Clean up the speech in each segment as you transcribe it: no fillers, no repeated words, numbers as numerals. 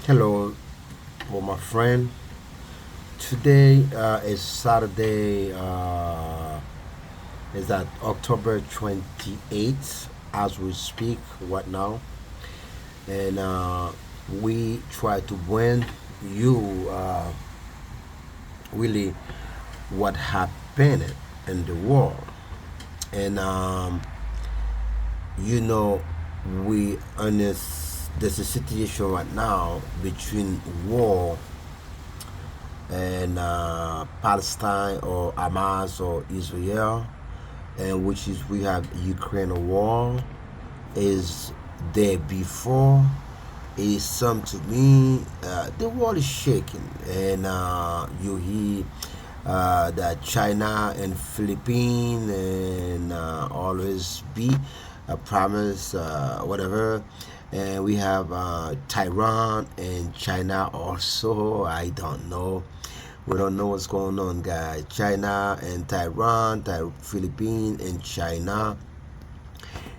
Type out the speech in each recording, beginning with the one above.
Hello, my friend. Today is Saturday. Is that October 28th as we speak right now, and we try to bring you really what happened in the world, and you know we in there's a situation right now between war and Palestine or Hamas or Israel, and which is we have Ukraine war is there before. Is some to me the world is shaking, and you hear that China and Philippines and always be a promise whatever, and we have Taiwan and China also. I don't know, we don't know what's going on, guys. China and Taiwan, Philippines and China.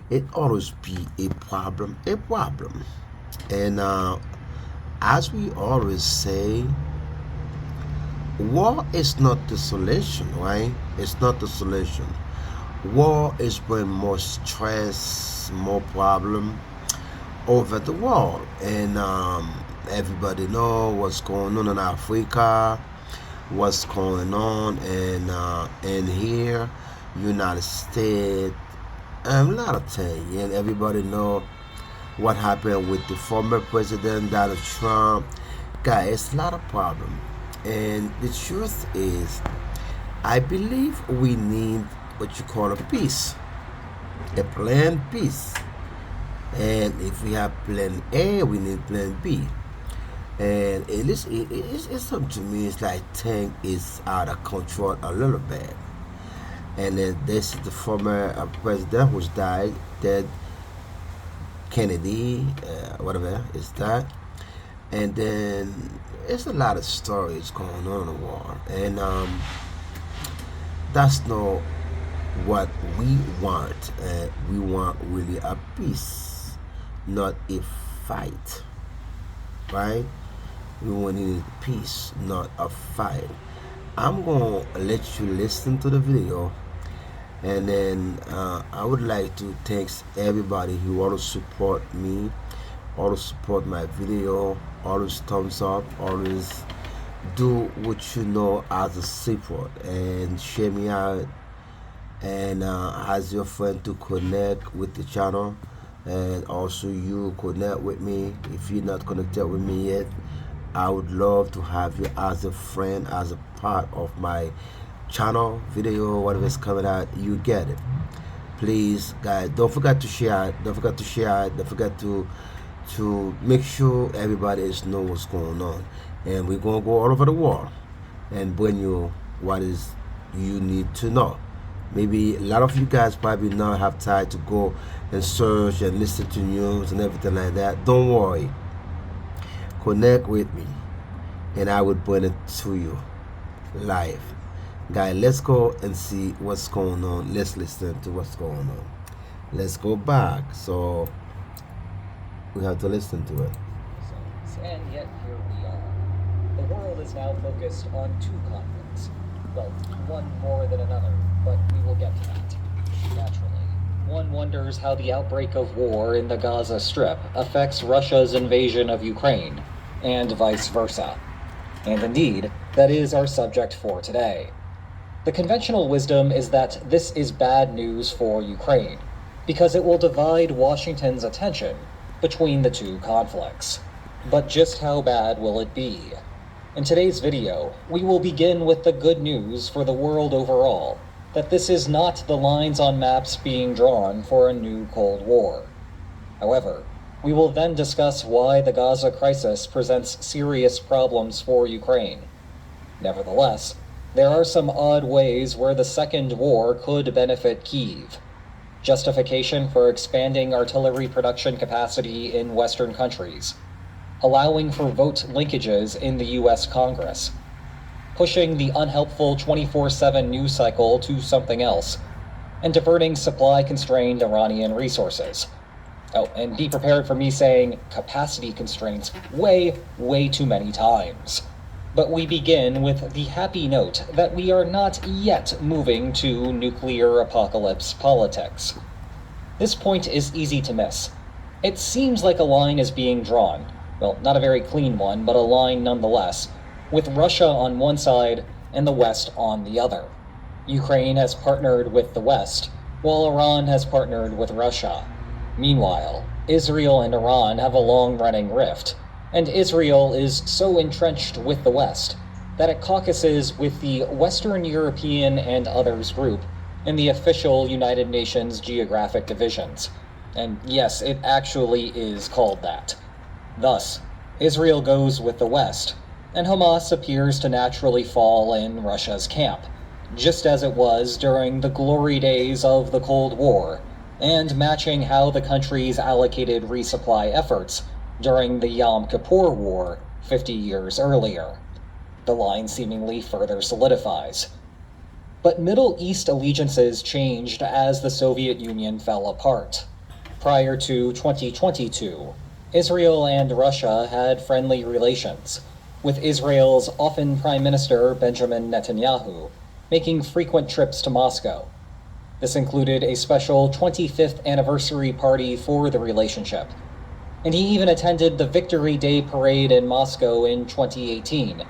It always be a problem. And as we always say, war is not the solution, right? It's not the solution. War is bringing more stress, more problem over the world, and everybody know what's going on in Africa, what's going on in here, United States, and a lot of things, and everybody know what happened with the former president Donald Trump. Guys, it's a lot of problem, and the truth is, I believe we need what you call a peace, a planned peace. And if we have plan A, we need plan B. And it's something to me, it's like thing is out of control a little bit. And then this is the former president who's died, dead, Kennedy, whatever is that. And then there's a lot of stories going on in the war. And that's not what we want. We want really a peace, not a fight, right? We want peace, not a fight. I'm gonna let you listen to the video, and then I would like to thank everybody who always support me, always support my video, always thumbs up, always do what you know as a support, and share me out, and as your friend to connect with the channel, and also you connect with me. If you're not connected with me yet, I would love to have you as a friend, as a part of my channel, video, whatever is coming out, you get it. Please, guys, don't forget to share it. Don't forget to share it. Don't forget to make sure everybody is know what's going on. And we're gonna go all over the world and bring you what is you need to know. Maybe a lot of you guys probably not have time to go and search and listen to news and everything like that. Don't worry. Connect with me, and I will bring it to you live. Guys, let's go and see what's going on. Let's listen to what's going on. Let's go back. So we have to listen to it. And yet here we are. The world is now focused on two conflicts. Well, one more than another, but we will get to that. Naturally. One wonders how the outbreak of war in the Gaza Strip affects Russia's invasion of Ukraine, and vice versa. And indeed, that is our subject for today. The conventional wisdom is that this is bad news for Ukraine, because it will divide Washington's attention between the two conflicts. But just how bad will it be? In today's video, we will begin with the good news for the world overall, that this is not the lines on maps being drawn for a new Cold War. However, we will then discuss why the Gaza crisis presents serious problems for Ukraine. Nevertheless, there are some odd ways where the second war could benefit Kyiv. Justification for expanding artillery production capacity in Western countries, allowing for vote linkages in the US Congress, pushing the unhelpful 24/7 news cycle to something else, and diverting supply-constrained Iranian resources. Oh, and be prepared for me saying capacity constraints way, way too many times. But we begin with the happy note that we are not yet moving to nuclear apocalypse politics. This point is easy to miss. It seems like a line is being drawn. Well, not a very clean one, but a line nonetheless, with Russia on one side and the West on the other. Ukraine has partnered with the West, while Iran has partnered with Russia. Meanwhile, Israel and Iran have a long-running rift, and Israel is so entrenched with the West that it caucuses with the Western European and Others group in the official United Nations geographic divisions. And yes, it actually is called that. Thus, Israel goes with the West, and Hamas appears to naturally fall in Russia's camp, just as it was during the glory days of the Cold War, and matching how the countries allocated resupply efforts during the Yom Kippur War 50 years earlier. The line seemingly further solidifies. But Middle East allegiances changed as the Soviet Union fell apart. Prior to 2022, Israel and Russia had friendly relations, with Israel's often Prime Minister Benjamin Netanyahu making frequent trips to Moscow. This included a special 25th anniversary party for the relationship, and he even attended the Victory Day parade in Moscow in 2018,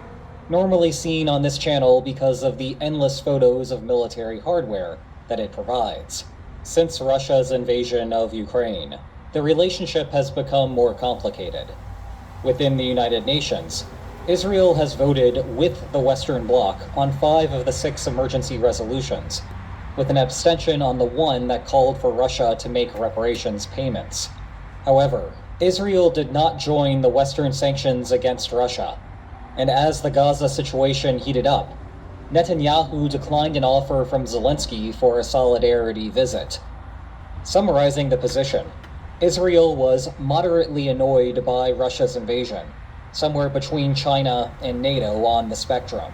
normally seen on this channel because of the endless photos of military hardware that it provides. Since Russia's invasion of Ukraine, the relationship has become more complicated. Within the United Nations, Israel has voted with the Western Bloc on 5 of the 6 emergency resolutions, with an abstention on the one that called for Russia to make reparations payments. However, Israel did not join the Western sanctions against Russia, and as the Gaza situation heated up, Netanyahu declined an offer from Zelensky for a solidarity visit. Summarizing the position, Israel was moderately annoyed by Russia's invasion, somewhere between China and NATO on the spectrum.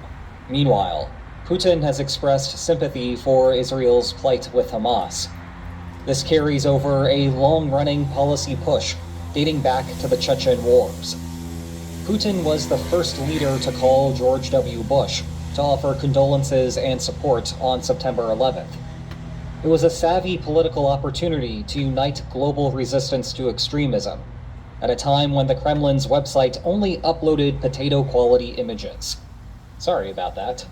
Meanwhile, Putin has expressed sympathy for Israel's plight with Hamas. This carries over a long-running policy push dating back to the Chechen Wars. Putin was the first leader to call George W. Bush to offer condolences and support on September 11th. It was a savvy political opportunity to unite global resistance to extremism, at a time when the Kremlin's website only uploaded potato-quality images. Sorry about that.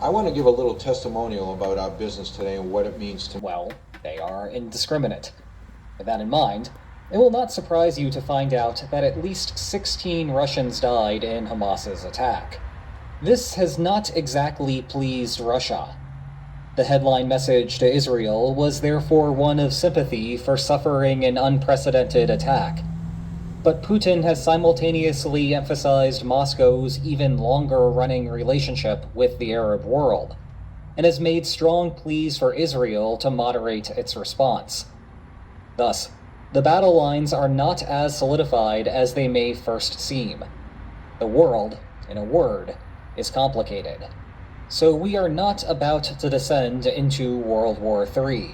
I want to give a little testimonial about our business today and what it means to me. Well, they are indiscriminate. With that in mind, it will not surprise you to find out that at least 16 Russians died in Hamas's attack. This has not exactly pleased Russia. The headline message to Israel was therefore one of sympathy for suffering an unprecedented attack. But Putin has simultaneously emphasized Moscow's even longer-running relationship with the Arab world, and has made strong pleas for Israel to moderate its response. Thus, the battle lines are not as solidified as they may first seem. The world, in a word, is complicated. So we are not about to descend into World War III.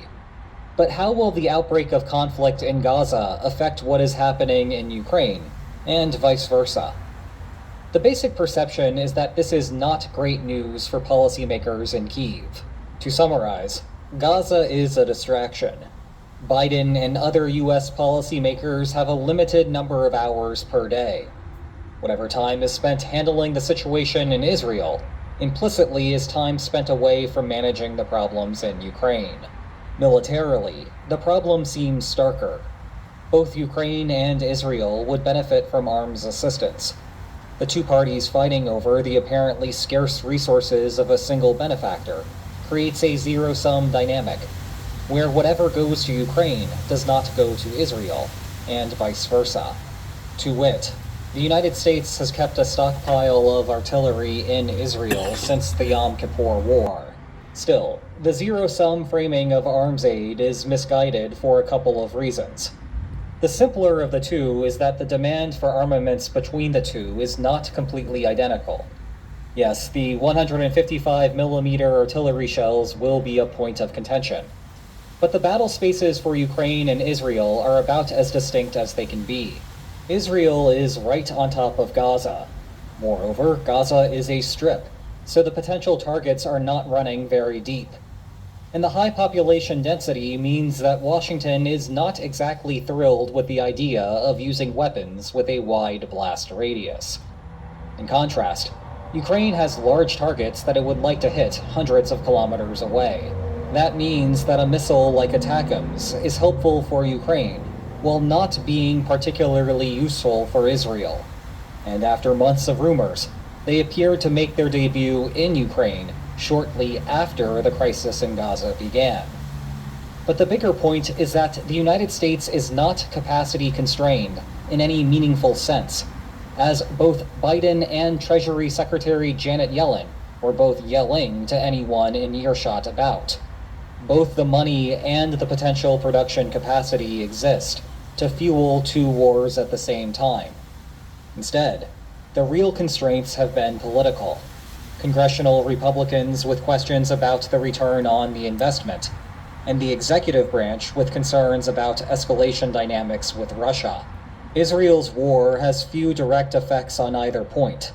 But how will the outbreak of conflict in Gaza affect what is happening in Ukraine, and vice versa? The basic perception is that this is not great news for policymakers in Kyiv. To summarize, Gaza is a distraction. Biden and other US policymakers have a limited number of hours per day. Whatever time is spent handling the situation in Israel implicitly is time spent away from managing the problems in Ukraine. Militarily, the problem seems starker. Both Ukraine and Israel would benefit from arms assistance. The two parties fighting over the apparently scarce resources of a single benefactor creates a zero-sum dynamic, where whatever goes to Ukraine does not go to Israel, and vice versa. To wit, the United States has kept a stockpile of artillery in Israel since the Yom Kippur War. Still, the zero-sum framing of arms aid is misguided for a couple of reasons. The simpler of the two is that the demand for armaments between the two is not completely identical. Yes, the 155mm artillery shells will be a point of contention. But the battle spaces for Ukraine and Israel are about as distinct as they can be. Israel is right on top of Gaza. Moreover, Gaza is a strip, so the potential targets are not running very deep. And the high population density means that Washington is not exactly thrilled with the idea of using weapons with a wide blast radius. In contrast, Ukraine has large targets that it would like to hit hundreds of kilometers away. That means that a missile like ATACMS is helpful for Ukraine, while not being particularly useful for Israel. And after months of rumors, they appear to make their debut in Ukraine shortly after the crisis in Gaza began. But the bigger point is that the United States is not capacity constrained in any meaningful sense, as both Biden and Treasury Secretary Janet Yellen were both yelling to anyone in earshot about. Both the money and the potential production capacity exist to fuel two wars at the same time. Instead, the real constraints have been political. Congressional Republicans with questions about the return on the investment, and the executive branch with concerns about escalation dynamics with Russia. Israel's war has few direct effects on either point.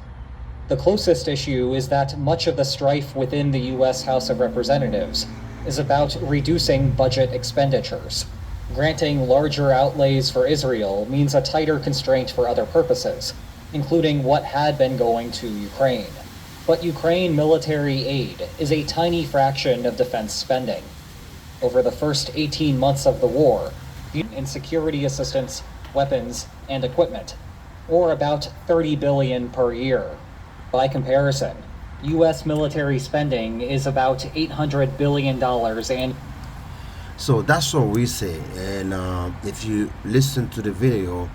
The closest issue is that much of the strife within the U.S. House of Representatives is about reducing budget expenditures. Granting larger outlays for Israel means a tighter constraint for other purposes, including what had been going to Ukraine. But Ukraine military aid is a tiny fraction of defense spending. Over the first 18 months of the war, in security assistance, weapons, and equipment, or about $30 billion per year. By comparison, U.S. military spending is about $800 billion and So that's what we say. And if you listen to the video,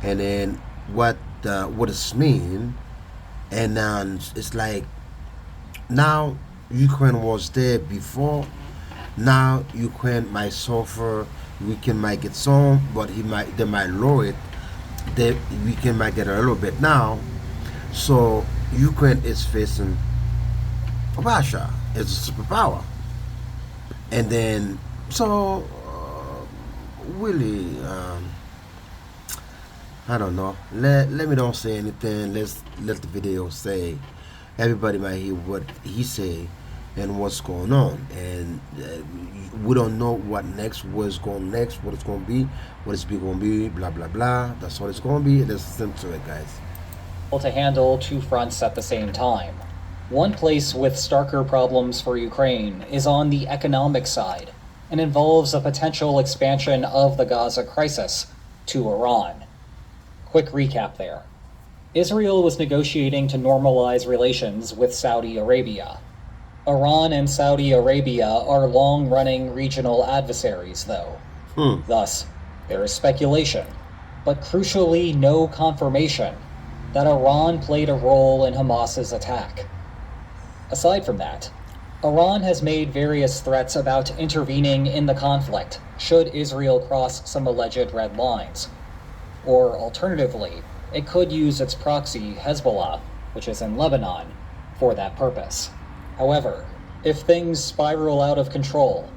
and then what it's mean, and it's like now Ukraine was there before. Now Ukraine might suffer. Weekend might get some, but they might lower it. Weekend might get a little bit now. So Ukraine is facing Russia as a superpower, and then so really, I don't know. Let me don't say anything. Let's let the video say. Everybody might hear what he say and what's going on, and we don't know what next, what's going next, what it's going to be, what it's going to be, blah blah blah. That's what it's going to be. Let's listen to it, guys. to handle two fronts at the same time. One place with starker problems for Ukraine is on the economic side and involves a potential expansion of the Gaza crisis to Iran. Quick recap there. Israel was negotiating to normalize relations with Saudi Arabia. Iran and Saudi Arabia are long-running regional adversaries, though. Thus, there is speculation, but crucially no confirmation, that Iran played a role in Hamas's attack. Aside from that, Iran has made various threats about intervening in the conflict should Israel cross some alleged red lines. Or alternatively, it could use its proxy, Hezbollah, which is in Lebanon, for that purpose. However, if things spiral out of control,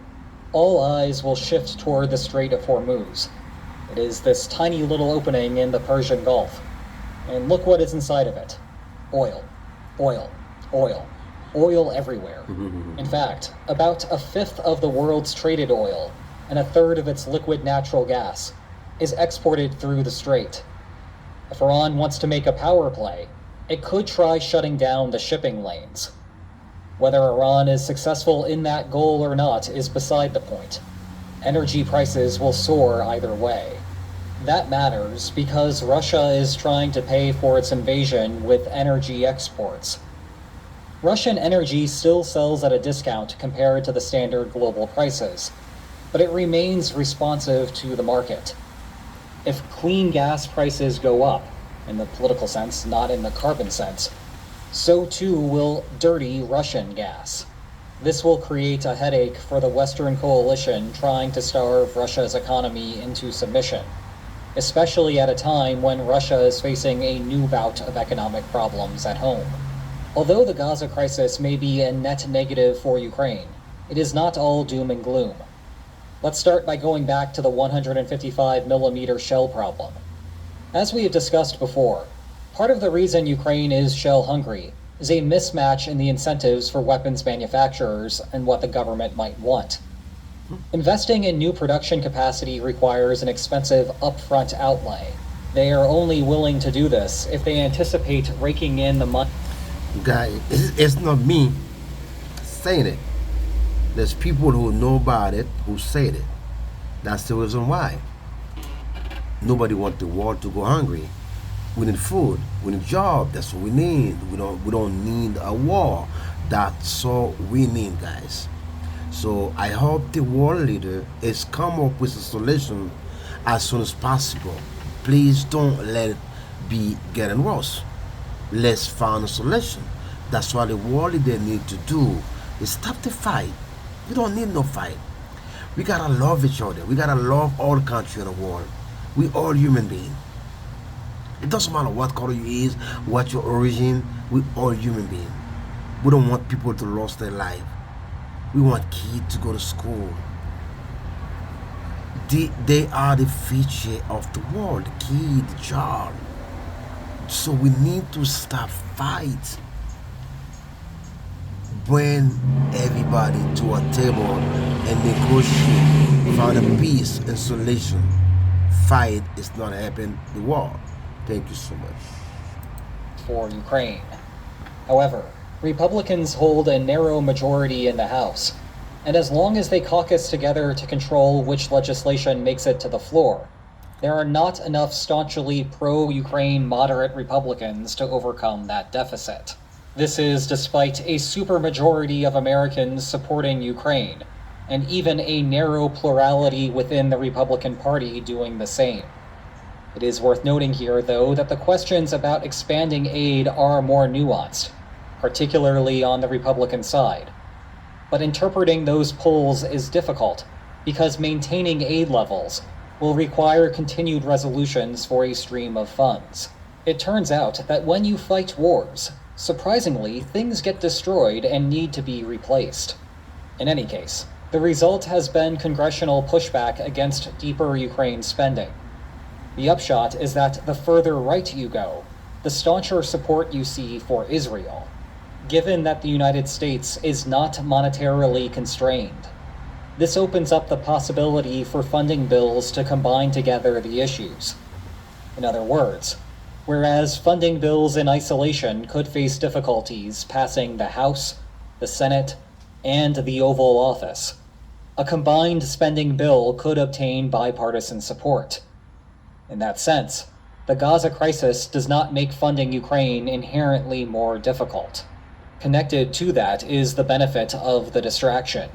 all eyes will shift toward the Strait of Hormuz. It is this tiny little opening in the Persian Gulf. And look what is inside of it. Oil, oil, oil, oil everywhere. In fact, about a fifth of the world's traded oil and a third of its liquid natural gas is exported through the strait. If Iran wants to make a power play, it could try shutting down the shipping lanes. Whether Iran is successful in that goal or not is beside the point. Energy prices will soar either way. That matters because Russia is trying to pay for its invasion with energy exports. Russian energy still sells at a discount compared to the standard global prices, but it remains responsive to the market. If clean gas prices go up, in the political sense, not in the carbon sense, so too will dirty Russian gas. This will create a headache for the Western coalition trying to starve Russia's economy into submission, especially at a time when Russia is facing a new bout of economic problems at home. Although the Gaza crisis may be a net negative for Ukraine, it is not all doom and gloom. Let's start by going back to the 155mm shell problem. As we have discussed before, part of the reason Ukraine is shell-hungry is a mismatch in the incentives for weapons manufacturers and what the government might want. Investing in new production capacity requires an expensive upfront outlay. They are only willing to do this if they anticipate raking in the money. Guy, it's not me saying it. There's people who know about it who said it. That's the reason why. Nobody wants the world to go hungry. We need food. We need job. That's what we need. We don't need a war. That's all we need, guys. So I hope the world leader is come up with a solution as soon as possible. Please don't let it be getting worse. Let's find a solution. That's what the world leader need to do. Is stop the fight. We don't need no fight. We gotta love each other. We gotta love all countries in the world. We all human beings. It doesn't matter what color you is, what your origin. We all human beings. We don't want people to lose their life. We want kids to go to school. They are the future of the world. The kid, the child. So we need to stop fight. Bring everybody to a table and negotiate, find a peace and solution. Fight is not happening the war. Thank you so much. For Ukraine. However, Republicans hold a narrow majority in the House, and as long as they caucus together to control which legislation makes it to the floor, there are not enough staunchly pro-Ukraine moderate Republicans to overcome that deficit. This is despite a supermajority of Americans supporting Ukraine, and even a narrow plurality within the Republican Party doing the same. It is worth noting here, though, that the questions about expanding aid are more nuanced, particularly on the Republican side. But interpreting those polls is difficult, because maintaining aid levels will require continued resolutions for a stream of funds. It turns out that when you fight wars, surprisingly, things get destroyed and need to be replaced. In any case, the result has been congressional pushback against deeper Ukraine spending. The upshot is that the further right you go, the stauncher support you see for Israel, given that the United States is not monetarily constrained. This opens up the possibility for funding bills to combine together the issues. In other words, whereas funding bills in isolation could face difficulties passing the House, the Senate, and the Oval Office, a combined spending bill could obtain bipartisan support. In that sense, the Gaza crisis does not make funding Ukraine inherently more difficult. Connected to that is the benefit of the distraction.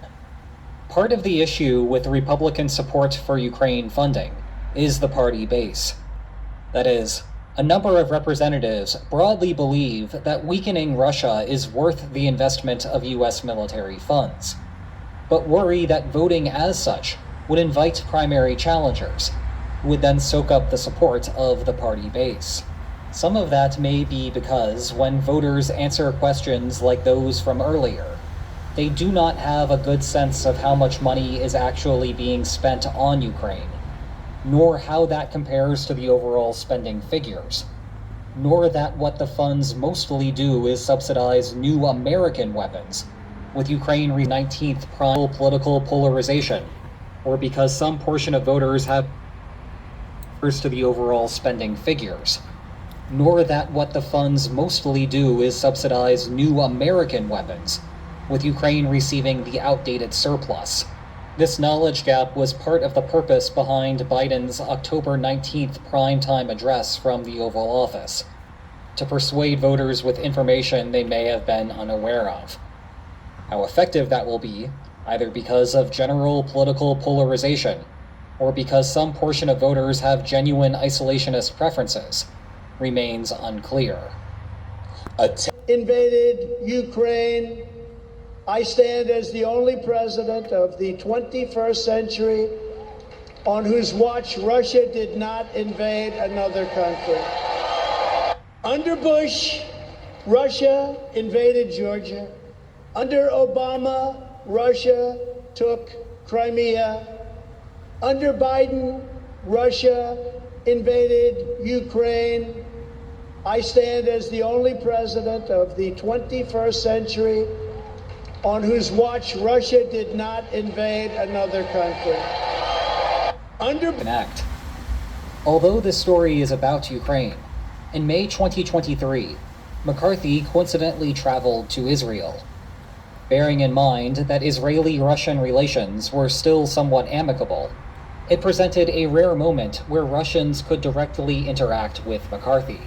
Part of the issue with Republican support for Ukraine funding is the party base. That is, a number of representatives broadly believe that weakening Russia is worth the investment of U.S. military funds, but worry that voting as such would invite primary challengers, who would then soak up the support of the party base. Some of that may be because when voters answer questions like those from earlier, they do not have a good sense of how much money is actually being spent on Ukraine, nor how that compares to the overall spending figures, nor that what the funds mostly do is subsidize new American weapons, with Ukraine 19th prime political polarization, or because some portion of voters have to the overall spending figures, nor that what the funds mostly do is subsidize new American weapons, with Ukraine receiving the outdated surplus. This knowledge gap was part of the purpose behind Biden's October 19th primetime address from the Oval Office, to persuade voters with information they may have been unaware of. How effective that will be, either because of general political polarization, or because some portion of voters have genuine isolationist preferences, remains unclear. Invaded Ukraine. I stand as the only president of the 21st century on whose watch Russia did not invade another country. Under Bush, Russia invaded Georgia. Under Obama, Russia took Crimea. Under Biden, Russia invaded Ukraine. I stand as the only president of the 21st century on whose watch Russia did not invade another country. Connect. Although this story is about Ukraine, in May 2023, McCarthy coincidentally traveled to Israel. Bearing in mind that Israeli-Russian relations were still somewhat amicable, it presented a rare moment where Russians could directly interact with McCarthy.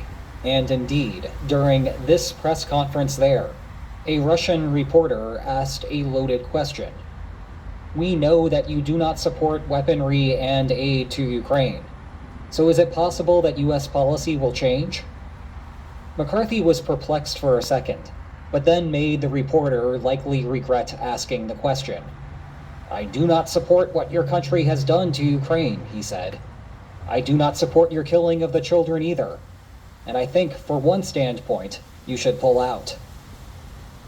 And indeed, during this press conference there, a Russian reporter asked a loaded question. We know that you do not support weaponry and aid to Ukraine. So is it possible that U.S. policy will change? McCarthy was perplexed for a second, but then made the reporter likely regret asking the question. I do not support what your country has done to Ukraine, he said. I do not support your killing of the children either. And I think, for one standpoint, you should pull out.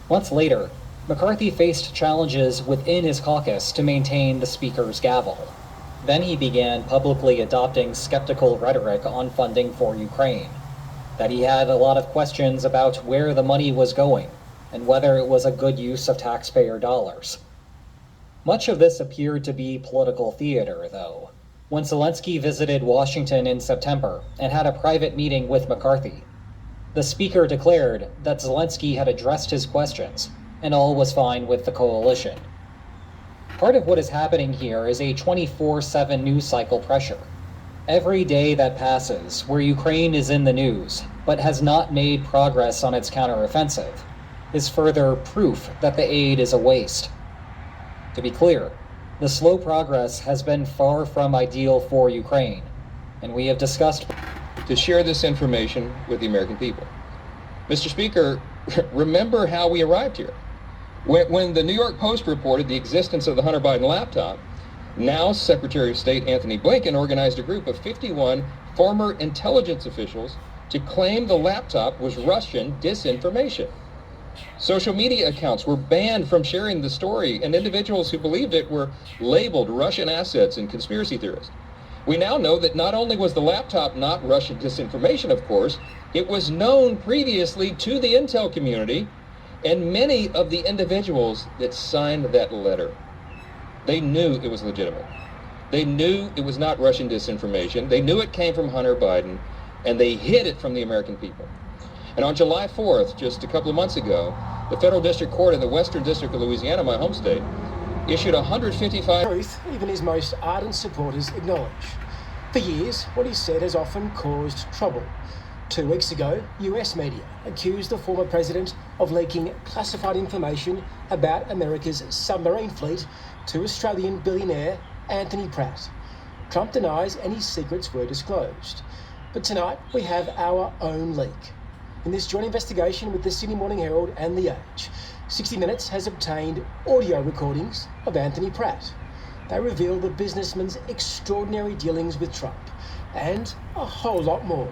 Months later, McCarthy faced challenges within his caucus to maintain the speaker's gavel. Then he began publicly adopting skeptical rhetoric on funding for Ukraine, that he had a lot of questions about where the money was going and whether it was a good use of taxpayer dollars. Much of this appeared to be political theater, though. When Zelensky visited Washington in September and had a private meeting with McCarthy, the speaker declared that Zelensky had addressed his questions and all was fine with the coalition. Part of what is happening here is a 24/7 news cycle pressure. Every day that passes where Ukraine is in the news but has not made progress on its counteroffensive is further proof that the aid is a waste. To be clear, the slow progress has been far from ideal for Ukraine, and we have discussed to share this information with the American people. Mr. Speaker, remember how we arrived here. When the New York Post reported the existence of the Hunter Biden laptop, now Secretary of State Anthony Blinken organized a group of 51 former intelligence officials to claim the laptop was Russian disinformation. Social media accounts were banned from sharing the story, and individuals who believed it were labeled Russian assets and conspiracy theorists. We now know that not only was the laptop not Russian disinformation, of course, it was known previously to the intel community and many of the individuals that signed that letter. They knew it was legitimate. They knew it was not Russian disinformation. They knew it came from Hunter Biden, and they hid it from the American people. And on July 4th, just a couple of months ago, the Federal District Court in the Western District of Louisiana, my home state, issued 155... Truth, even his most ardent supporters acknowledge. For years, what he said has often caused trouble. 2 weeks ago, US media accused the former president of leaking classified information about America's submarine fleet to Australian billionaire Anthony Pratt. Trump denies any secrets were disclosed. But tonight, we have our own leak. In this joint investigation with the Sydney Morning Herald and The Age, 60 Minutes has obtained audio recordings of Anthony Pratt. They reveal the businessman's extraordinary dealings with Trump and a whole lot more.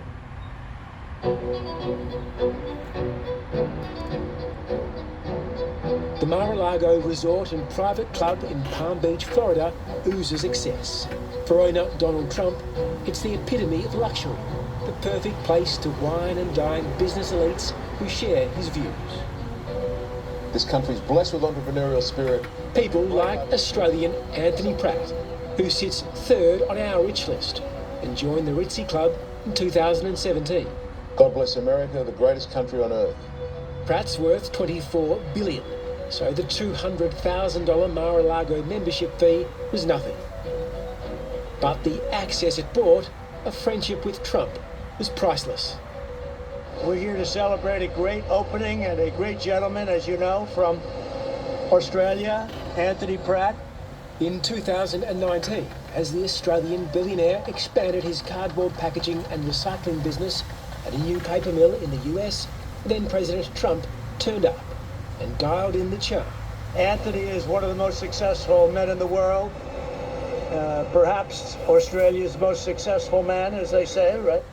The Mar-a-Lago Resort and Private Club in Palm Beach, Florida oozes excess. For owner Donald Trump, it's the epitome of luxury, the perfect place to wine and dine business elites who share his views. This country's blessed with entrepreneurial spirit. People like Australian Anthony Pratt, who sits third on our rich list and joined the Ritzy Club in 2017. God bless America, the greatest country on earth. Pratt's worth $24 billion, so the $200,000 Mar-a-Lago membership fee was nothing. But the access it brought, a friendship with Trump, was priceless. We're here to celebrate a great opening and a great gentleman, as you know, from Australia, Anthony Pratt. In 2019, as the Australian billionaire expanded his cardboard packaging and recycling business at a new paper mill in the US, then President Trump turned up and dialed in the charm. Anthony is one of the most successful men in the world. Perhaps Australia's most successful man, as they say, right?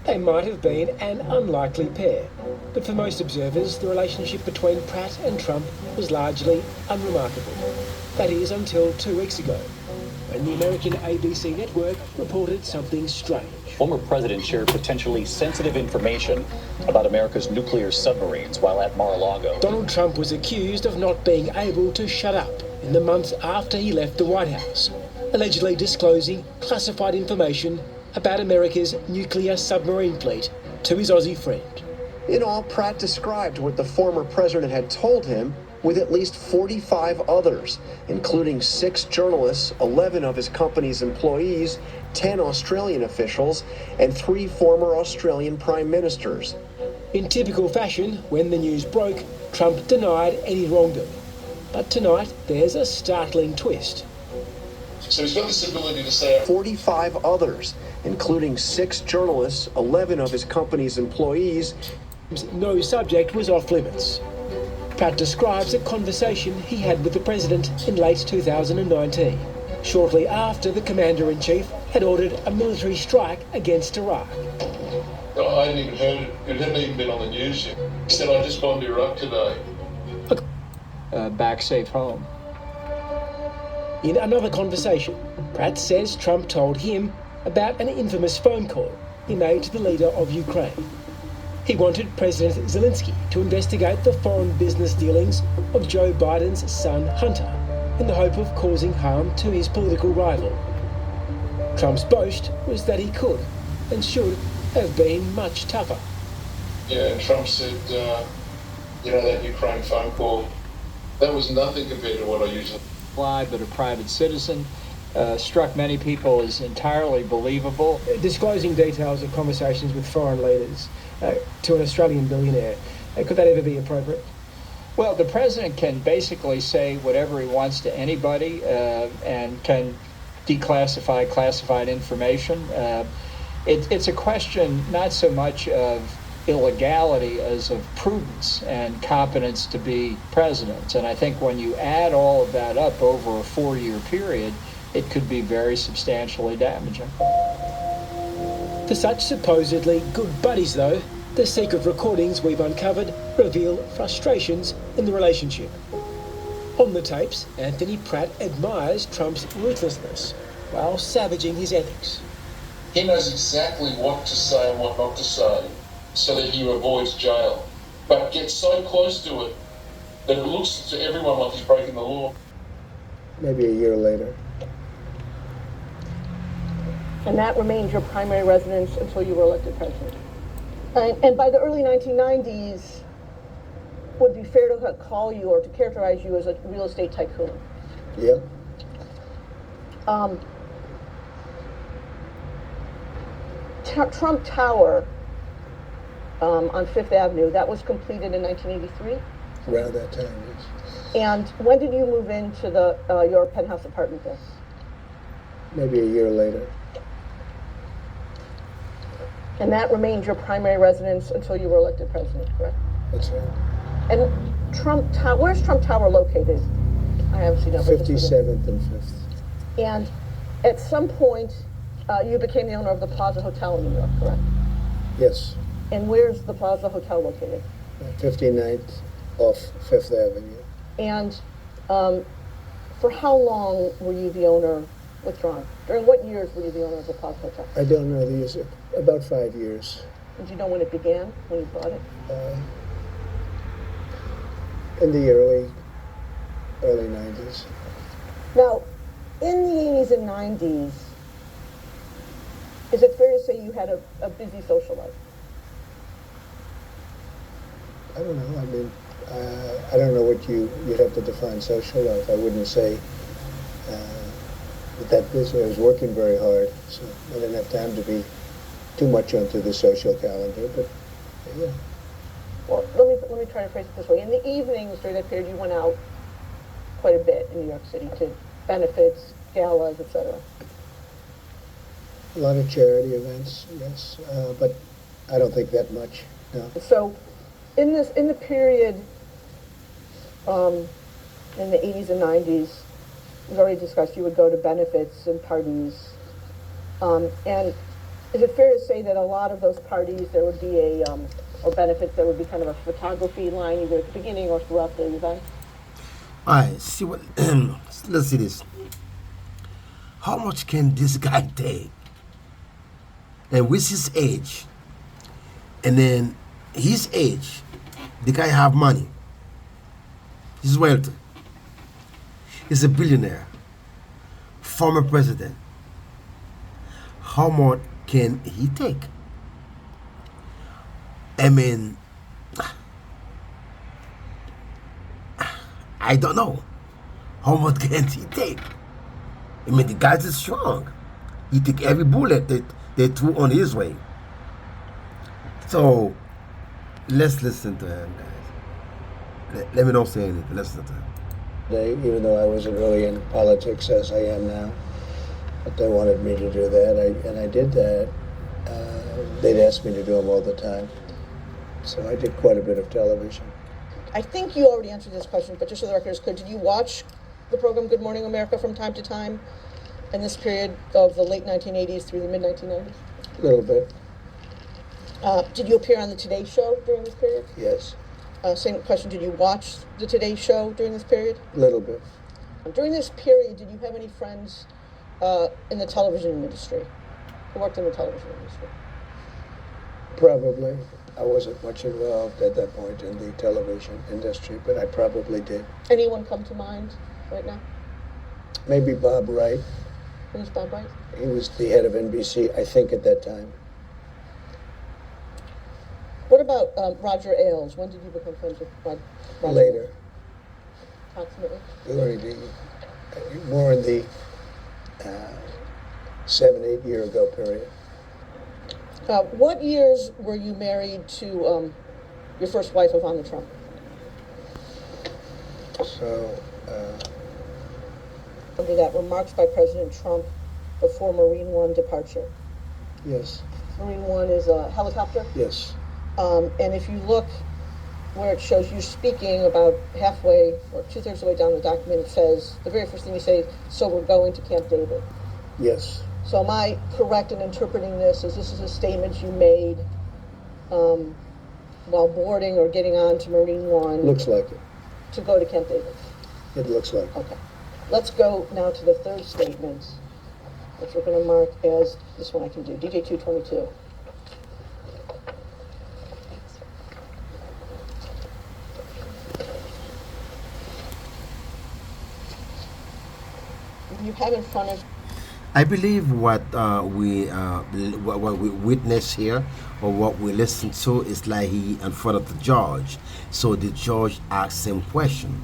They might have been an unlikely pair, but for most observers, the relationship between Pratt and Trump was largely unremarkable. That is, until 2 weeks ago, when the American ABC network reported something strange. Former president shared potentially sensitive information about America's nuclear submarines while at Mar-a-Lago. Donald Trump was accused of not being able to shut up in the months after he left the White House, allegedly disclosing classified information about America's nuclear submarine fleet to his Aussie friend. In all, Pratt described what the former president had told him with at least 45 others, including 6 journalists, 11 of his company's employees, 10 Australian officials, and 3 former Australian prime ministers. In typical fashion, when the news broke, Trump denied any wrongdoing. But tonight, there's a startling twist. So he's got this ability to say 45 others, including 6 journalists, 11 of his company's employees. No subject was off limits. Pratt describes a conversation he had with the president in late 2019, shortly after the commander-in-chief had ordered a military strike against Iraq. I hadn't even heard it. It hadn't even been on the news yet. He said, I just bombed Iraq today. Back safe home. In another conversation, Pratt says Trump told him about an infamous phone call he made to the leader of Ukraine. He wanted President Zelensky to investigate the foreign business dealings of Joe Biden's son Hunter in the hope of causing harm to his political rival. Trump's boast was that he could and should have been much tougher. Yeah, and Trump said, that Ukraine phone call, that was nothing compared to what I usually... But a private citizen struck many people as entirely believable. Disclosing details of conversations with foreign leaders to an Australian billionaire, could that ever be appropriate? Well, the president can basically say whatever he wants to anybody and can declassify classified information. It's a question not so much of illegality as of prudence and competence to be president. And I think when you add all of that up over a 4-year period, it could be very substantially damaging. For such supposedly good buddies, though, the secret recordings we've uncovered reveal frustrations in the relationship. On the tapes, Anthony Pratt admires Trump's ruthlessness while savaging his ethics. He knows exactly what to say and what not to say so that he avoids jail, but gets so close to it that it looks to everyone like he's breaking the law. Maybe a year later. And that remained your primary residence until you were elected president. And by the early 1990s, would it be fair to call you or to characterize you as a real estate tycoon? Yeah. Trump Tower on Fifth Avenue, that was completed in 1983? Around that time, yes. And when did you move into your penthouse apartment there? Maybe a year later. And that remained your primary residence until you were elected president, correct? That's right. And Trump Tower, where's Trump Tower located? I haven't seen it. 57th and 5th. And at some point, you became the owner of the Plaza Hotel in New York, correct? Yes. And where's the Plaza Hotel located? 59th off 5th Avenue. And for how long were you the owner withdrawn? During what years were you the owner of the Plaza Hotel? I don't know the years. About 5 years. Did you know when it began, when you bought it? In the early 90s. Now, in the 80s and 90s, is it fair to say you had a busy social life? I don't know. I mean, I don't know what you'd have to define social life. I wouldn't say that busy. I was working very hard, so I didn't have time to be too much onto the social calendar, but yeah. Well, let me try to phrase it this way. In the evenings during that period, you went out quite a bit in New York City to benefits, galas, etc. A lot of charity events, yes, but I don't think that much, no. So, in the period in the 80s and 90s, we've already discussed you would go to benefits and parties, and Is it fair to say that a lot of those parties, there would be a, or benefits, there would be kind of a photography line either at the beginning or throughout the event? All right, see what, let's see this. How much can this guy take? And with his age, and then his age, the guy have money. He's wealthy. He's a billionaire. Former president. How much can he take? I mean, I don't know. How much can he take? I mean, the guy is strong. He take every bullet that they threw on his way. So, let's listen to him, guys. Let me not say anything. Let's listen to him. Even though I wasn't really in politics as I am now, but they wanted me to do that, and I did that. They'd ask me to do them all the time. So I did quite a bit of television. I think you already answered this question, but just so the record is clear, did you watch the program Good Morning America from time to time in this period of the late 1980s through the mid-1990s? A little bit, Did you appear on the Today Show during this period? yes. Same question, did you watch the Today Show during this period? A little bit. During this period, did you have any friends in the television industry, who worked in the television industry? Probably. I wasn't much involved at that point in the television industry, but I probably did. Anyone come to mind right now? Maybe Bob Wright. Who's Bob Wright? He was the head of NBC, I think, at that time. What about Roger Ailes? When did you become friends with Roger? Later. Approximately? More in the 7-8 year ago period. What years were you married to your first wife, Ivana Trump? So, Under that, remarks by President Trump before Marine One departure. yes, Marine One is a helicopter. yes, And if you look where it shows you speaking about halfway or 2/3 of the way down the document, it says, the very first thing you say, so we're going to Camp David. yes. So am I correct in interpreting this as this is a statement you made while boarding or getting on to Marine One Looks like it. to go to Camp David? It looks like it. Okay. Let's go now to the third statement, which we're going to mark as, this one I can do, DJ 222. You have in front of I believe what we witness here, or what we listen to, is like he in front of the judge. So the judge asks him question,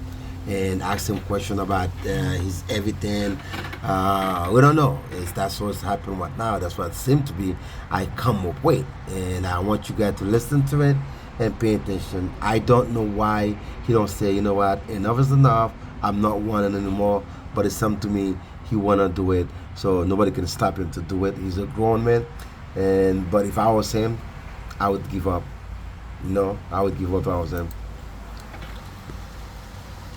and asks him question about his everything. We don't know. That's what's happening right now. That's what it seemed to be. I come up with, and I want you guys to listen to it and pay attention. I don't know why he don't say, you know what, enough is enough. I'm not wanting anymore. But it's something to me. He wanna do it, so nobody can stop him to do it. He's a grown man, but if I was him, I would give up. I would give up if I was him.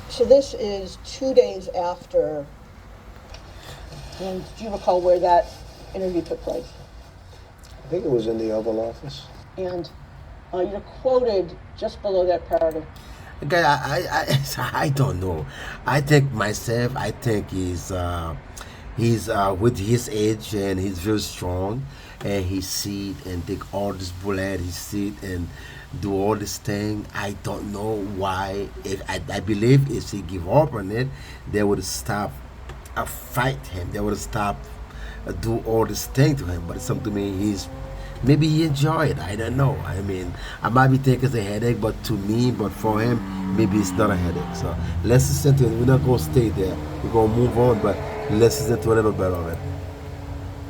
So this is 2 days after, and do you recall where that interview took place? I think it was in the Oval Office. And you're quoted just below that paragraph. Okay, I don't know. I think he's with his age, and he's very strong, and he see it and take all this bullet, he see it and do all this thing. I don't know why. If I believe if he give up on it, they would stop fight him. They would stop do all this thing to him. But it's something to me, maybe he enjoy it. I don't know. I mean, I might be thinking it's a headache, but for him, maybe it's not a headache. So let's listen to it. We're not going to stay there. We're going to move on, but let's listen to a little bit of it.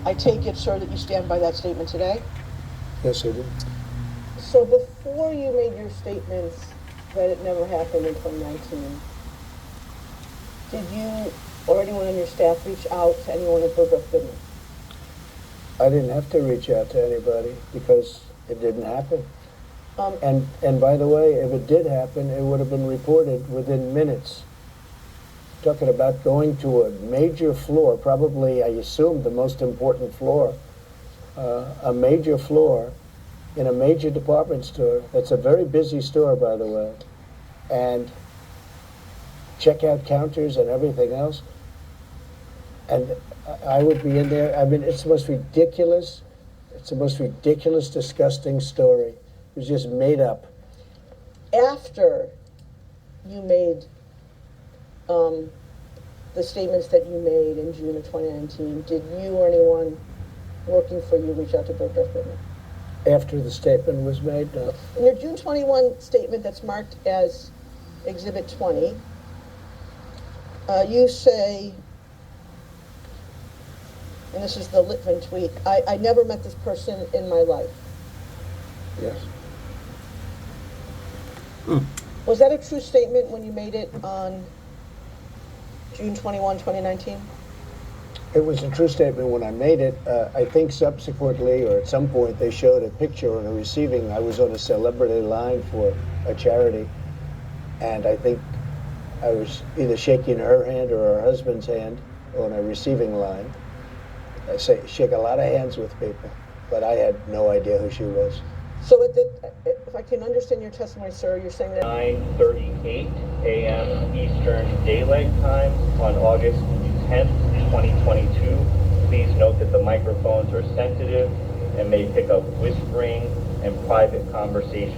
I take it, sir, that you stand by that statement today? Yes, I did. So before you made your statements that it never happened in 2019, did you or anyone on your staff reach out to anyone in Burgos Goodman? I didn't have to reach out to anybody because it didn't happen. And by the way, if it did happen, it would have been reported within minutes. Talking about going to a major floor, probably, I assume, the most important floor a major floor in a major department store. It's a very busy store, by the way, and checkout counters and everything else. And I would be in there. I mean, it's the most ridiculous. It's the most ridiculous, disgusting story. It was just made up. After you made the statements that you made in June of 2019, did you or anyone working for you reach out to Bill Putin? After the statement was made, no. In your June 21 statement that's marked as Exhibit 20, you say, and this is the Litvin tweet, I never met this person in my life. Yes. Was that a true statement when you made it on June 21, 2019? It was a true statement when I made it. I think subsequently, or at some point, they showed a picture on a receiving. I was on a celebrity line for a charity, and I think I was either shaking her hand or her husband's hand on a receiving line. I shake a lot of hands with people, but I had no idea who she was. So if I can understand your testimony, sir, you're saying that 9:38 a.m. Eastern Daylight Time on August 10th, 2022. Please note that the microphones are sensitive and may pick up whispering and private conversations.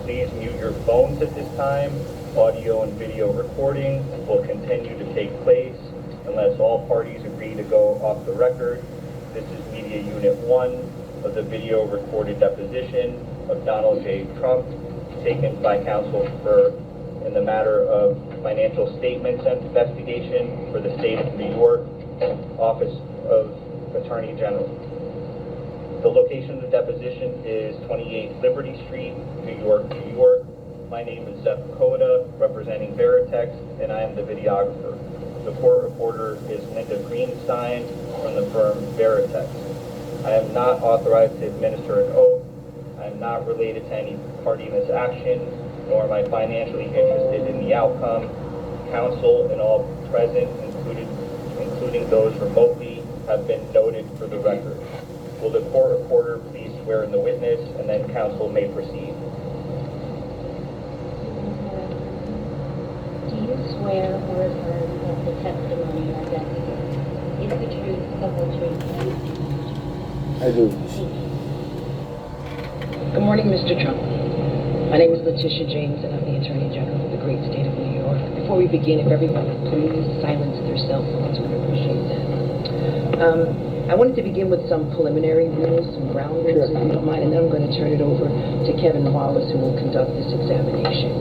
Please mute your phones at this time. Audio and video recording will continue to take place unless all parties agree to go off the record. This is Media Unit 1 of the video recorded deposition of Donald J. Trump, taken by counsel for in the matter of financial statements and investigation for the state of New York, Office of Attorney General. The location of the deposition is 28 Liberty Street, New York, New York. My name is Seth Koda, representing Veritex, and I am the videographer. The court reporter is Linda Greenstein from the firm Veritex. I am not authorized to administer an oath. I am not related to any party in this action, nor am I financially interested in the outcome. Counsel and all present, including those remotely, have been noted for the record. Will the court reporter please swear in the witness, and then counsel may proceed. Do you swear or affirm that the testimony you are about to give is the truth, the whole truth, and nothing but I do. Good morning, Mr. Trump. My name is Letitia James, and I'm the Attorney General of the great state of New York. Before we begin, if everyone would please silence their cell phones, we'd appreciate that. I wanted to begin with some preliminary rules, some ground rules, if you don't mind, and then I'm going to turn it over to Kevin Wallace, who will conduct this examination.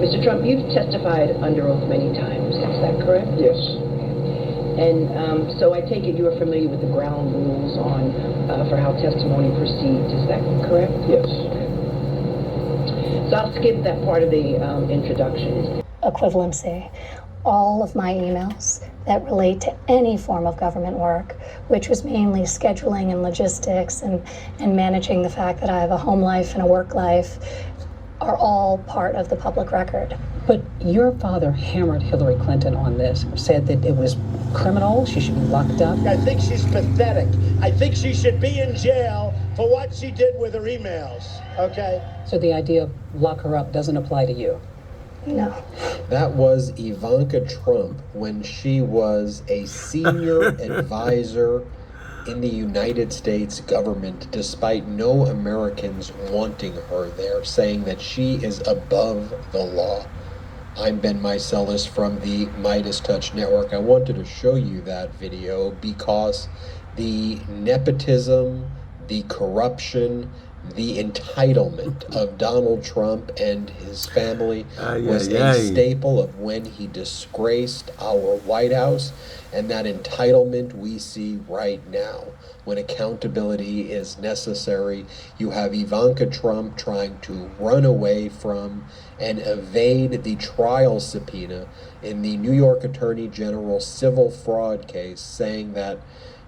Mr. Trump, you've testified under oath many times, is that correct? Yes. And so I take it you are familiar with the ground rules on for how testimony proceeds, is that correct? Yes. So I'll skip that part of the introduction. Equivalency. All of my emails that relate to any form of government work, which was mainly scheduling and logistics and managing the fact that I have a home life and a work life, are all part of the public record. But your father hammered Hillary Clinton on this, said that it was criminal, she should be locked up. I think she's pathetic. I think she should be in jail for what she did with her emails, okay? So the idea of lock her up doesn't apply to you? No. That was Ivanka Trump when she was a senior advisor in the United States government, despite no Americans wanting her there, saying that she is above the law. I'm Ben Meiselas from the Midas Touch Network. I wanted to show you that video because the nepotism, the corruption, the entitlement of Donald Trump and his family was a staple of when he disgraced our White House, and that entitlement we see right now. When accountability is necessary, you have Ivanka Trump trying to run away from and evade the trial subpoena in the New York Attorney General civil fraud case, saying that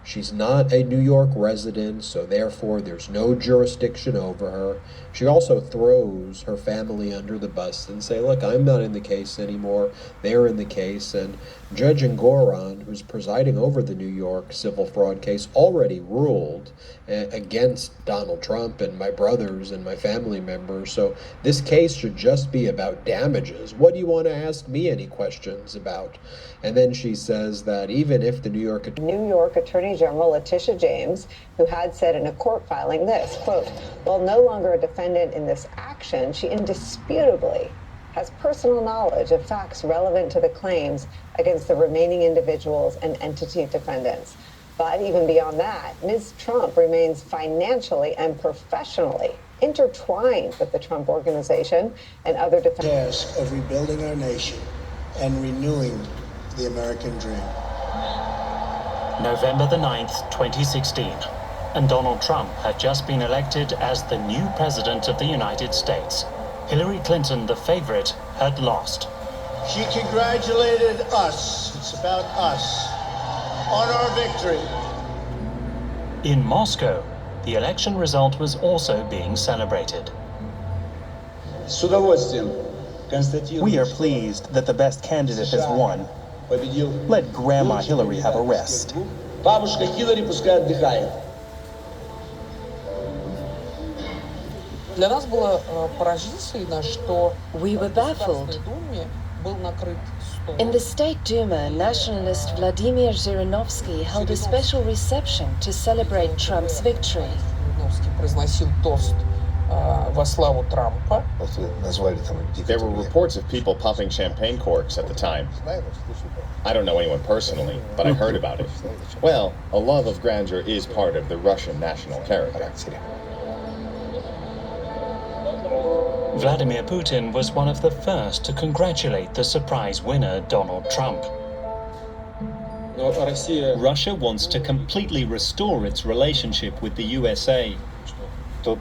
She's not a New York resident, so therefore there's no jurisdiction over her. She also throws her family under the bus and say, look, I'm not in the case anymore. They're in the case. And Judge Engoron, who's presiding over the New York civil fraud case, already ruled against Donald Trump and my brothers and my family members. So this case should just be about damages. What do you want to ask me any questions about? And then she says that even if the New York Attorney General Letitia James, who had said in a court filing this, quote, while no longer a defendant in this action, she indisputably has personal knowledge of facts relevant to the claims against the remaining individuals and entity defendants. But even beyond that, Ms. Trump remains financially and professionally intertwined with the Trump Organization and other defendants. Task of rebuilding our nation and renewing the American dream. November the 9th, 2016, and Donald Trump had just been elected as the new president of the United States. Hillary Clinton, the favorite, had lost. She congratulated us. It's about us. On our victory. In Moscow, the election result was also being celebrated. We are pleased that the best candidate has won. Let Grandma Hillary have a rest. We were baffled. In the State Duma, nationalist Vladimir Zhirinovsky held a special reception to celebrate Trump's victory. There were reports of people popping champagne corks at the time. I don't know anyone personally, but I heard about it. Well, a love of grandeur is part of the Russian national character. Vladimir Putin was one of the first to congratulate the surprise winner, Donald Trump. Russia wants to completely restore its relationship with the USA. The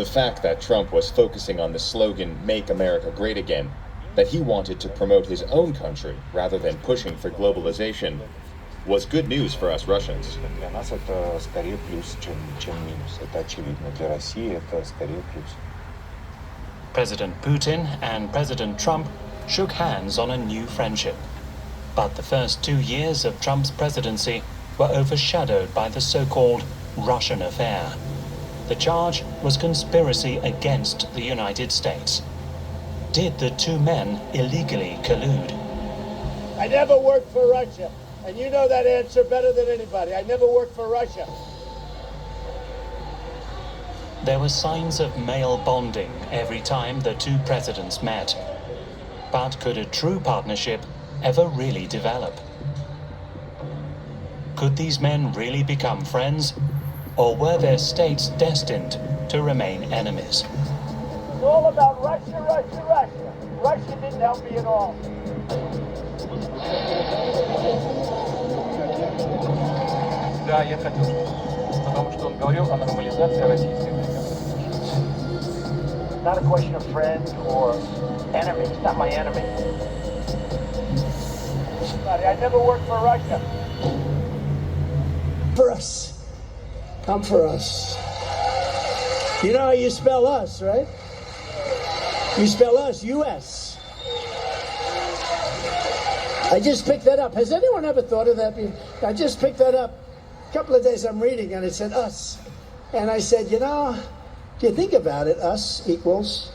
fact that Trump was focusing on the slogan, "Make America Great Again," that he wanted to promote his own country rather than pushing for globalization, was good news for us Russians. President Putin and President Trump shook hands on a new friendship. But the first 2 years of Trump's presidency were overshadowed by the so-called Russian affair. The charge was conspiracy against the United States. Did the two men illegally collude? I never worked for Russia. And you know that answer better than anybody. I never worked for Russia. There were signs of male bonding every time the two presidents met. But could a true partnership ever really develop? Could these men really become friends? Or were their states destined to remain enemies? It's all about Russia, Russia, Russia. Russia didn't help me at all. Да, я хотел, потому что он говорил о нормализации российско-американских отношений. Not a question of friend or enemy. It's not my enemy. I never worked for Russia. For us. Come for us. You know how you spell us, right? You spell us, U.S. I just picked that up. Has anyone ever thought of that? I just picked that up. A couple of days I'm reading and it said us. And I said, you know, if you think about it, us equals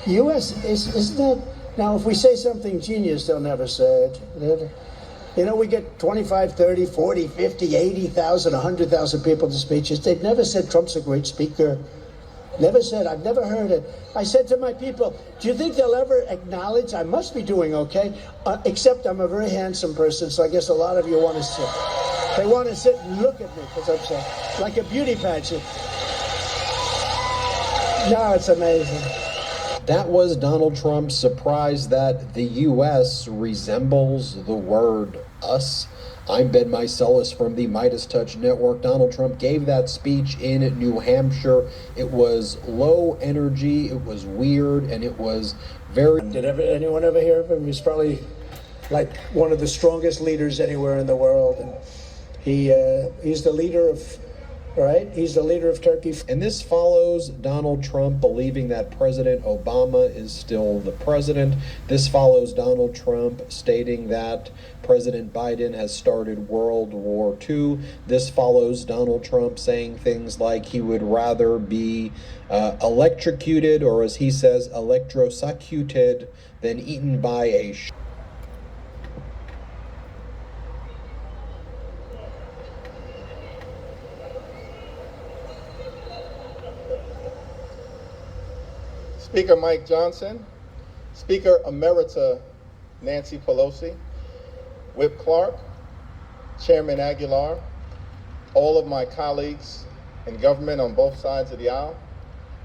U.S. Isn't that? Now, if we say something genius, they'll never say it. You know, we get 25, 30, 40, 50, 80,000, 100,000 people to speeches. They've never said Trump's a great speaker. Never said, I've never heard it. I said to my people, do you think they'll ever acknowledge I must be doing okay? Except I'm a very handsome person, so I guess a lot of you want to sit. They want to sit and look at me because I'm so, like a beauty pageant. No, it's amazing. That was Donald Trump's surprise that the U.S. resembles the word us. I'm Ben Mycelis from the Midas Touch Network. Donald Trump gave that speech in New Hampshire. It was low energy, it was weird, and it was very... Did anyone ever hear of him? He's probably like one of the strongest leaders anywhere in the world. And he's the leader of, right? He's the leader of Turkey. And this follows Donald Trump believing that President Obama is still the president. This follows Donald Trump stating that President Biden has started World War II. This follows Donald Trump saying things like he would rather be electrocuted, or as he says, electrocuted, than eaten by a Speaker Mike Johnson, Speaker Emerita Nancy Pelosi, Whip Clark, Chairman Aguilar, all of my colleagues in government on both sides of the aisle.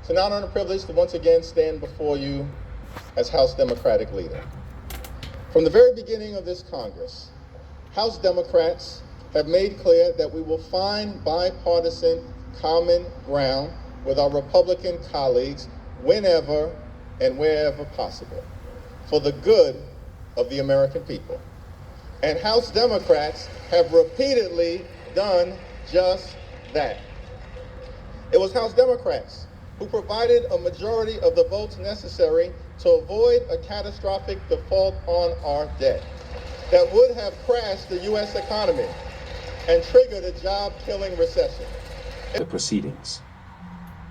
It's an honor and a privilege to once again stand before you as House Democratic leader. From the very beginning of this Congress, House Democrats have made clear that we will find bipartisan common ground with our Republican colleagues whenever and wherever possible, for the good of the American people. And House Democrats have repeatedly done just that. It was House Democrats who provided a majority of the votes necessary to avoid a catastrophic default on our debt that would have crashed the U.S. economy and triggered a job-killing recession. The proceedings.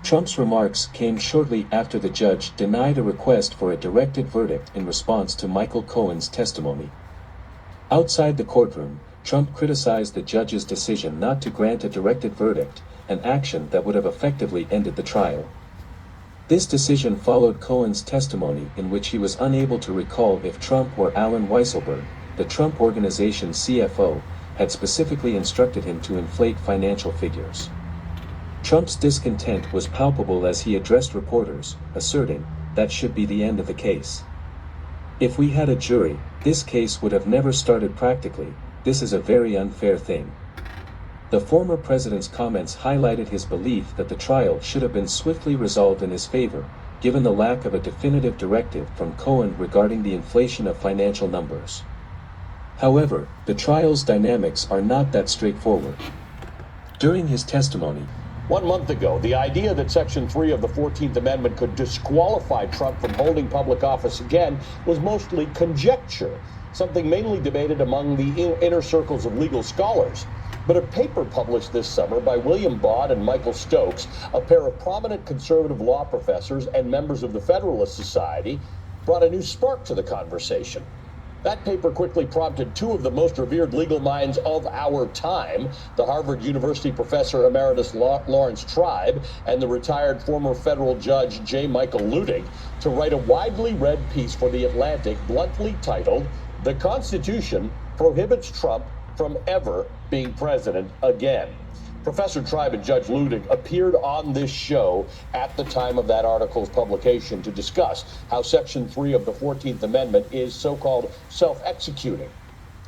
Trump's remarks came shortly after the judge denied a request for a directed verdict in response to Michael Cohen's testimony. Outside the courtroom, Trump criticized the judge's decision not to grant a directed verdict, an action that would have effectively ended the trial. This decision followed Cohen's testimony in which he was unable to recall if Trump or Alan Weisselberg, the Trump Organization's CFO, had specifically instructed him to inflate financial figures. Trump's discontent was palpable as he addressed reporters, asserting that should be the end of the case. If we had a jury, this case would have never started practically. This is a very unfair thing. The former president's comments highlighted his belief that the trial should have been swiftly resolved in his favor, given the lack of a definitive directive from Cohen regarding the inflation of financial numbers. However, the trial's dynamics are not that straightforward. During his testimony, 1 month ago, the idea that Section 3 of the 14th Amendment could disqualify Trump from holding public office again was mostly conjecture, something mainly debated among the inner circles of legal scholars. But a paper published this summer by William Baude and Michael Stokes, a pair of prominent conservative law professors and members of the Federalist Society, brought a new spark to the conversation. That paper quickly prompted two of the most revered legal minds of our time, the Harvard University professor emeritus Lawrence Tribe and the retired former federal judge J. Michael Luttig, to write a widely read piece for The Atlantic bluntly titled, "The Constitution Prohibits Trump from Ever Being President Again." Professor Tribe and Judge Luttig appeared on this show at the time of that article's publication to discuss how Section 3 of the 14th Amendment is so-called self-executing,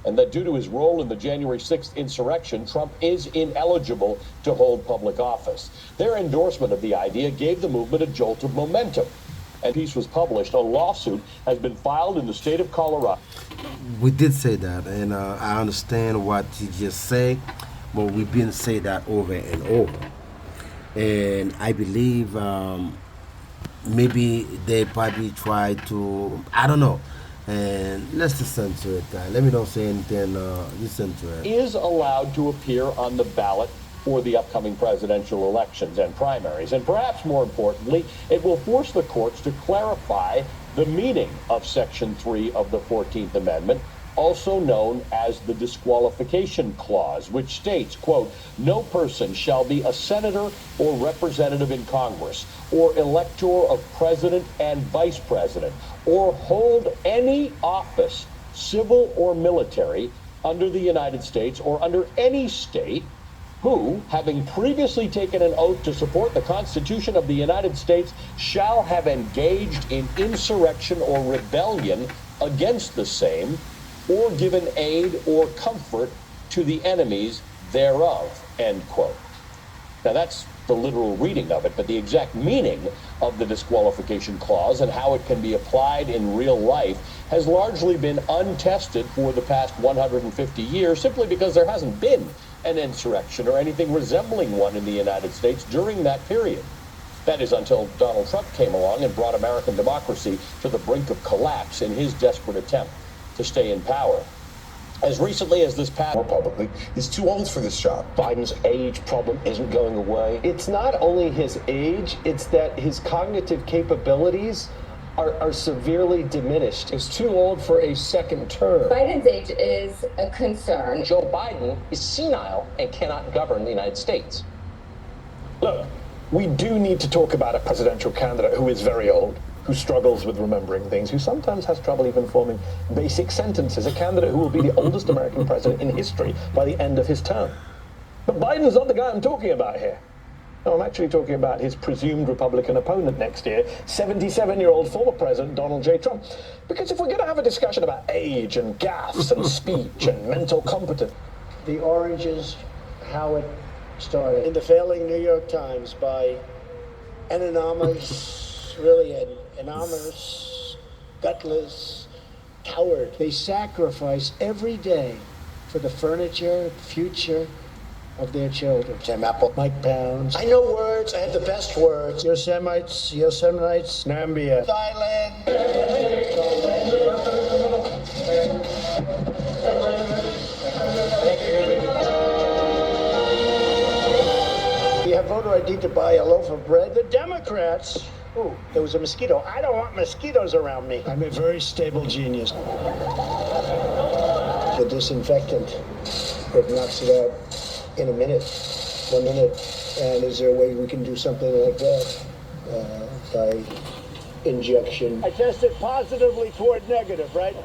and that due to his role in the January 6th insurrection, Trump is ineligible to hold public office. Their endorsement of the idea gave the movement a jolt of momentum. And piece was published. A lawsuit has been filed in the state of Colorado. We did say that, and I understand what you just say. But we've been saying that over and over. And I believe maybe they probably try to, I don't know. And let's listen to it, guys. Let me not say anything, listen to it. Is allowed to appear on the ballot for the upcoming presidential elections and primaries. And perhaps more importantly, it will force the courts to clarify the meaning of Section 3 of the 14th Amendment, also known as the disqualification clause, which states, quote, "No person shall be a senator or representative in Congress, or elector of president and vice president, or hold any office, civil or military, under the United States or under any state, who, having previously taken an oath to support the Constitution of the United States, shall have engaged in insurrection or rebellion against the same, or given aid or comfort to the enemies thereof," end quote. Now, that's the literal reading of it, but the exact meaning of the disqualification clause and how it can be applied in real life has largely been untested for the past 150 years, simply because there hasn't been an insurrection or anything resembling one in the United States during that period. That is until Donald Trump came along and brought American democracy to the brink of collapse in his desperate attempt to stay in power. As recently as this past... More publicly, he's too old for this job. Biden's age problem isn't going away. It's not only his age, it's that his cognitive capabilities are severely diminished. He's too old for a second term. Biden's age is a concern. Joe Biden is senile and cannot govern the United States. Look, we do need to talk about a presidential candidate who is very old, who struggles with remembering things, who sometimes has trouble even forming basic sentences, a candidate who will be the oldest American president in history by the end of his term. But Biden's not the guy I'm talking about here. No, I'm actually talking about his presumed Republican opponent next year, 77-year-old former President Donald J. Trump. Because if we're going to have a discussion about age and gaffes and speech and mental competence... The orange is how it started. In the failing New York Times by an anonymous, really an anonymous, gutless coward. They sacrifice every day for the furniture, future of their children. Sam Apple. Mike Pounds. I know words. I have the best words. Yosemites, Nambia. Thailand. You have voter ID to buy a loaf of bread. The Democrats. Ooh, there was a mosquito. I don't want mosquitoes around me. I'm a very stable genius. The disinfectant, it knocks it out in a minute, 1 minute. And is there a way we can do something like that by injection? I tested positively toward negative, right?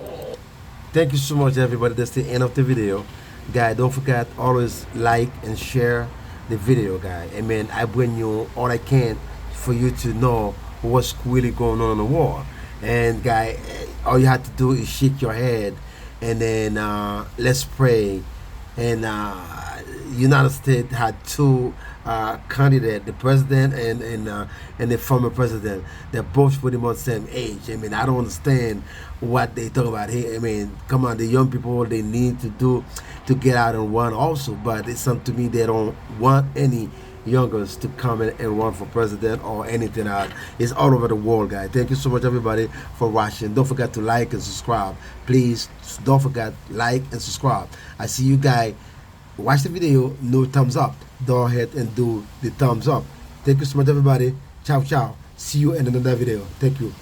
Thank you so much, everybody. That's the end of the video. Guys, don't forget, always like and share the video, guys. I mean, I bring you all I can for you to know what's really going on in the war. And guys, all you have to do is shake your head and then let's pray. And United States had two candidates, the president and the former president. They're both pretty much the same age. I mean, I don't understand what they talk about here. I mean, come on, the young people, they need to do to get out and run also. But it's something to me, they don't want any youngers to come in and run for president or anything else. It's all over the world, guys. Thank you so much, everybody, for watching. Don't forget to like and subscribe. Please don't forget, like and subscribe. I see you guys. Watch the video, no thumbs up. Go ahead and do the thumbs up. Thank you so much, everybody. Ciao, ciao. See you in another video. Thank you.